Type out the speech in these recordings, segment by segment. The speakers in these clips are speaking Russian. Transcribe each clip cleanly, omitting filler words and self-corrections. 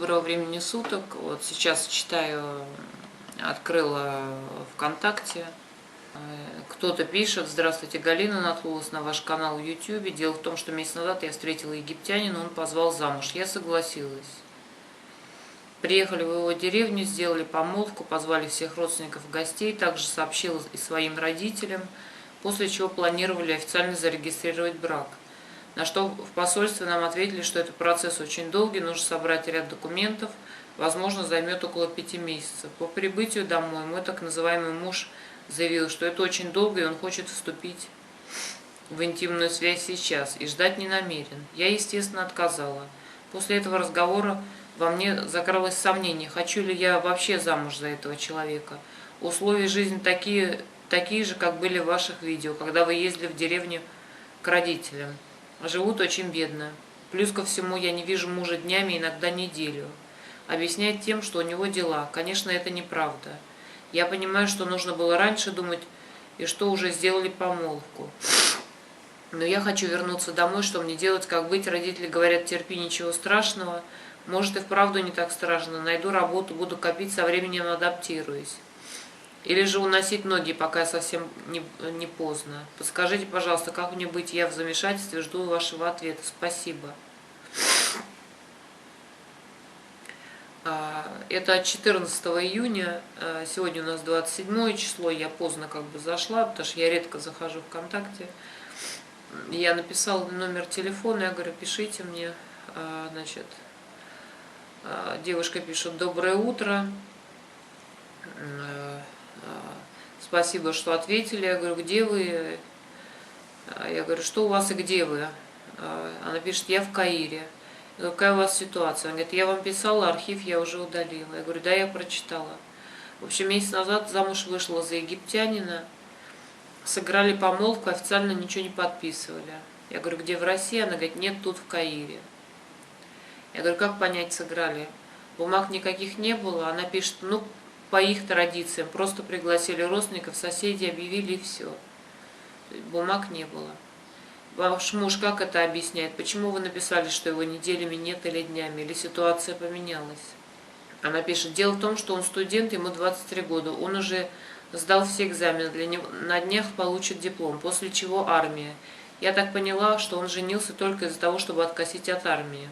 доброго времени суток. Вот сейчас читаю, открыла ВКонтакте. Кто-то пишет: здравствуйте, Галина, наткнулась на ваш канал в Ютубе. Дело в том, что месяц назад я встретила египтянина, он позвал замуж. Я согласилась. Приехали в его деревню, сделали помолвку, позвали всех родственников и гостей, также сообщила и своим родителям, после чего планировали официально зарегистрировать брак. На что в посольстве нам ответили, что этот процесс очень долгий, нужно собрать ряд документов, возможно, займет около 5 месяцев. По прибытию домой мой так называемый муж заявил, что это очень долго, и он хочет вступить в интимную связь сейчас, и ждать не намерен. Я, естественно, отказала. После этого разговора во мне закралось сомнение, хочу ли я вообще замуж за этого человека. Условия жизни такие же, как были в ваших видео, когда вы ездили в деревню к родителям. Живут очень бедно. Плюс ко всему, я не вижу мужа днями, иногда неделю. Объяснять тем, что у него дела. Конечно, это неправда. Я понимаю, что нужно было раньше думать, и что уже сделали помолвку. Но я хочу вернуться домой, что мне делать, как быть. Родители говорят: терпи, ничего страшного. Может, и вправду не так страшно. Найду работу, буду копить, со временем адаптируюсь. Или же уносить ноги, пока совсем не поздно. Подскажите, пожалуйста, как мне быть? Я в замешательстве, жду вашего ответа. Спасибо. Это от 14 июня. Сегодня у нас 27 число. Я поздно зашла, потому что я редко захожу в ВКонтакте. Я написала номер телефона, я говорю: пишите мне. Значит, девушка пишет: доброе утро. Спасибо, что ответили. Я говорю: где вы? Я говорю: что у вас и где вы? Она пишет: я в Каире. Я говорю: какая у вас ситуация? Она говорит: я вам писала, архив я уже удалила. Я говорю: да, я прочитала. В общем, месяц назад замуж вышла за египтянина. Сыграли помолвку, официально ничего не подписывали. Я говорю: где в России? Она говорит: нет, тут в Каире. Я говорю: как понять, сыграли? Бумаг никаких не было. Она пишет: ну, по их традициям, просто пригласили родственников, соседей, объявили, и все. Бумаг не было. Ваш муж как это объясняет? Почему вы написали, что его неделями нет или днями? Или ситуация поменялась? Она пишет: дело в том, что он студент, ему 23 года. Он уже сдал все экзамены, для него на днях получит диплом, после чего армия. Я так поняла, что он женился только из-за того, чтобы откосить от армии.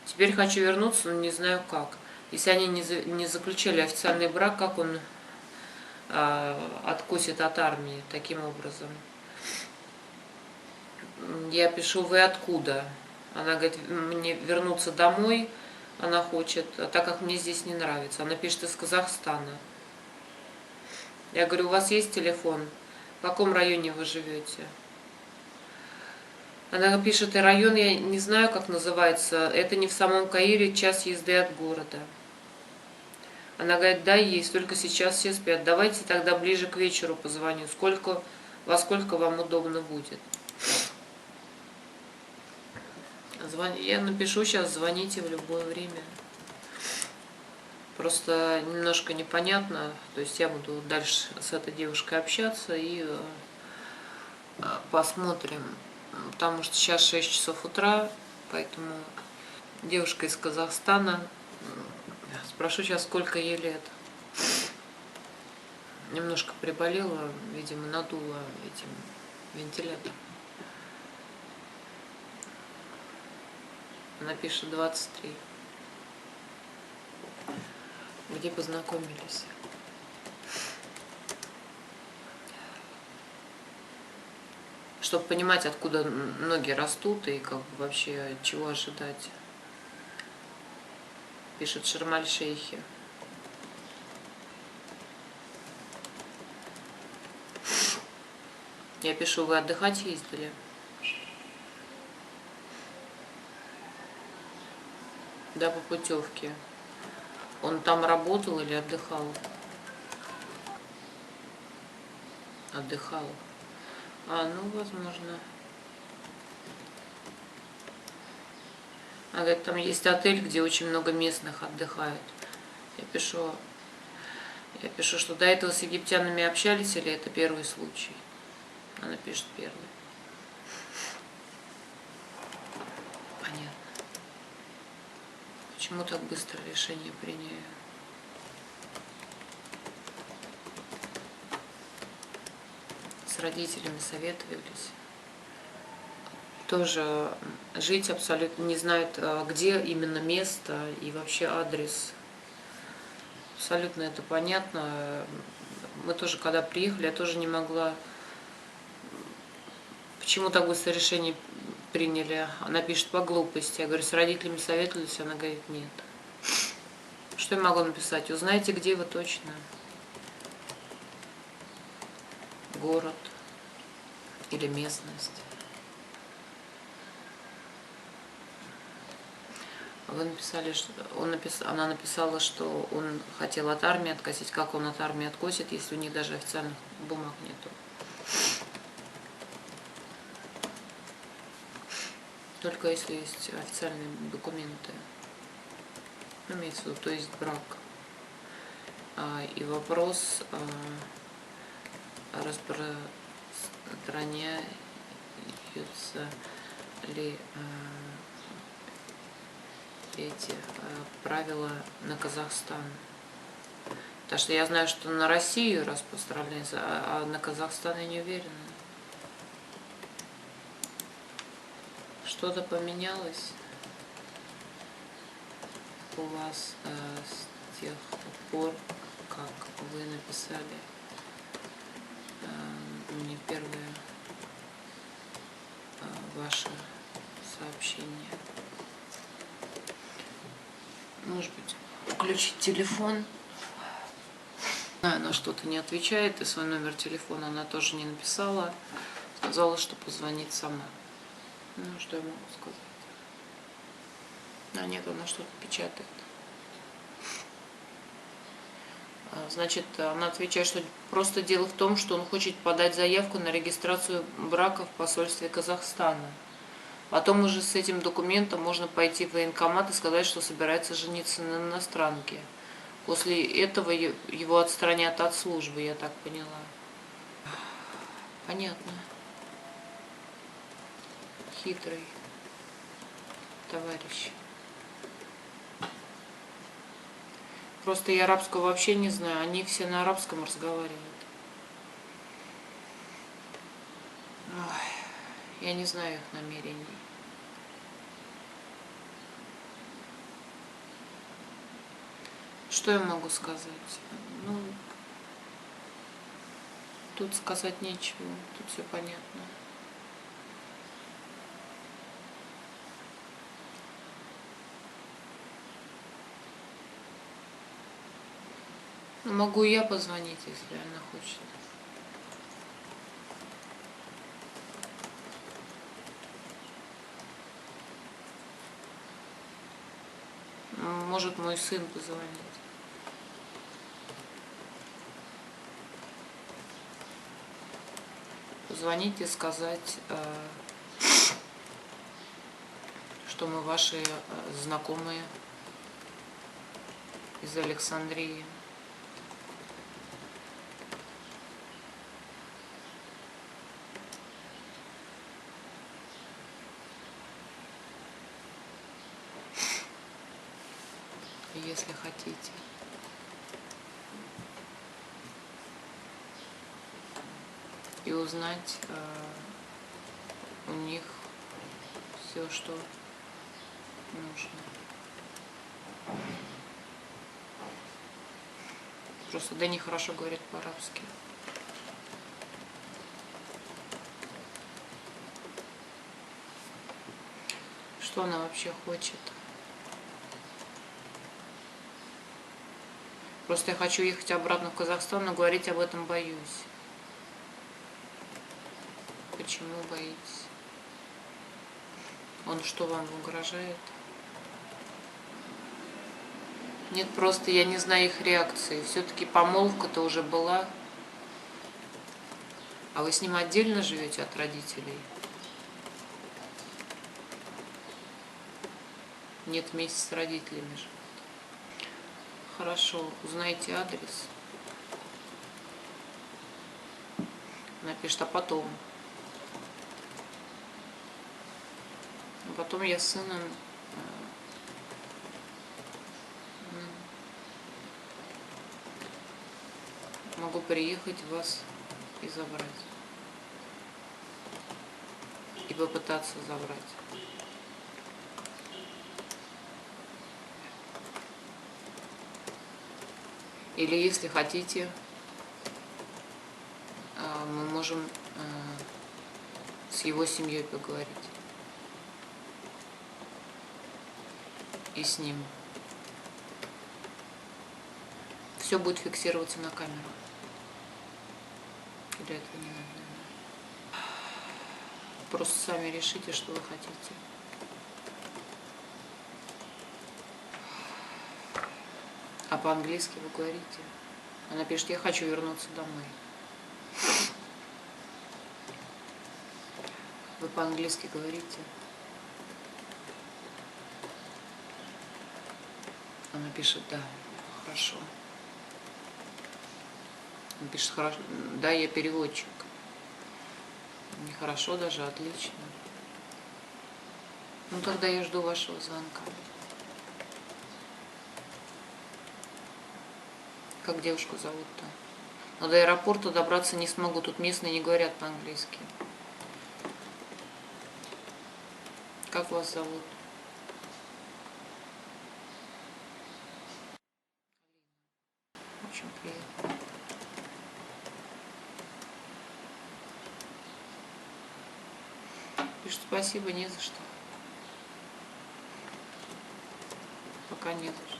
Теперь хочу вернуться, но не знаю как. Если они не заключали официальный брак, как он откосит от армии таким образом? Я пишу: вы откуда? Она говорит: мне вернуться домой, она хочет, так как мне здесь не нравится. Она пишет: из Казахстана. Я говорю: у вас есть телефон? В каком районе вы живете? Она пишет: и район я не знаю, как называется, это не в самом Каире, час езды от города. Она говорит: да, есть, только сейчас все спят. Давайте тогда ближе к вечеру позвоню. Во сколько вам удобно будет? Я напишу сейчас: звоните в любое время. Просто немножко непонятно. То есть я буду дальше с этой девушкой общаться и посмотрим. Потому что сейчас 6 часов утра, поэтому девушка из Казахстана. Спрошу сейчас, сколько ей лет. Немножко приболела, видимо, надула этим вентилятором. Она пишет: 23. Где познакомились? Чтобы понимать, откуда ноги растут и вообще чего ожидать. Пишет: Шарм-эль-Шейхи. Я пишу: вы отдыхать ездили? Да, по путевке. Он там работал или отдыхал? Отдыхал. Ну, возможно. Она говорит: там есть отель, где очень много местных отдыхают. Я пишу, что до этого с египтянами общались, или это первый случай? Она пишет: первый. Понятно. Почему так быстро решение приняли? С родителями советовались. Тоже жить абсолютно не знают, где именно место и вообще адрес. Абсолютно это понятно. Мы тоже, когда приехали, я тоже не могла. Почему так быстро решение приняли? Она пишет по глупости. Я говорю, с родителями советовались? Она говорит, нет. Что я могу написать? Узнайте, где вы точно. Город или местность. Вы написали, что она написала, что он хотел от армии откосить. Как он от армии откосит, если у них даже официальных бумаг нету? Только если есть официальные документы. Имеется в виду, то есть брак. И вопрос, распространяются ли эти правила на Казахстан. Потому что я знаю, что на Россию распространяется, а на Казахстан я не уверена. Что-то поменялось у вас с тех пор, как вы написали мне первое ваше сообщение. Может быть, включить телефон. Она что-то не отвечает, и свой номер телефона она тоже не написала. Сказала, что позвонит сама. Ну, что я могу сказать? А нет, она что-то печатает. Значит, она отвечает, что просто дело в том, что он хочет подать заявку на регистрацию брака в посольстве Казахстана. Потом уже с этим документом можно пойти в военкомат и сказать, что собирается жениться на иностранке. После этого его отстранят от службы, я так поняла. Понятно. Хитрый товарищ. Просто я арабского вообще не знаю, они все на арабском разговаривают. Ой, я не знаю их намерений. Что я могу сказать? Ну, тут сказать нечего, тут все понятно. Могу я позвонить, если она хочет. Может, мой сын позвонит. Позвонить и сказать, что мы ваши знакомые из Александрии. Если хотите. И узнать у них все, что нужно. Просто Дэнни хорошо говорит по-арабски. Что она вообще хочет? Просто я хочу ехать обратно в Казахстан, но говорить об этом боюсь. Почему боитесь? Он что, вам угрожает? Нет, просто я не знаю их реакции. Все-таки помолвка-то уже была. А вы с ним отдельно живете от родителей? Нет, вместе с родителями же. Хорошо, узнайте адрес. Напишет, а потом. Потом я с сыном Могу приехать вас и забрать. И попытаться забрать. Или если хотите, мы можем с его семьей поговорить. И с ним. Все будет фиксироваться на камеру. Для этого не надо. Просто сами решите, что вы хотите. А по-английски вы говорите? Она пишет: я хочу вернуться домой. Вы по-английски говорите? Она пишет: да, хорошо. Он пишет: хорошо, да, я переводчик. Нехорошо даже, отлично. Ну тогда я жду вашего звонка. Как девушку зовут-то? Но до аэропорта добраться не смогу, тут местные не говорят по-английски. Как вас зовут? Очень приятно. Пишет: спасибо, не за что. Пока не за что.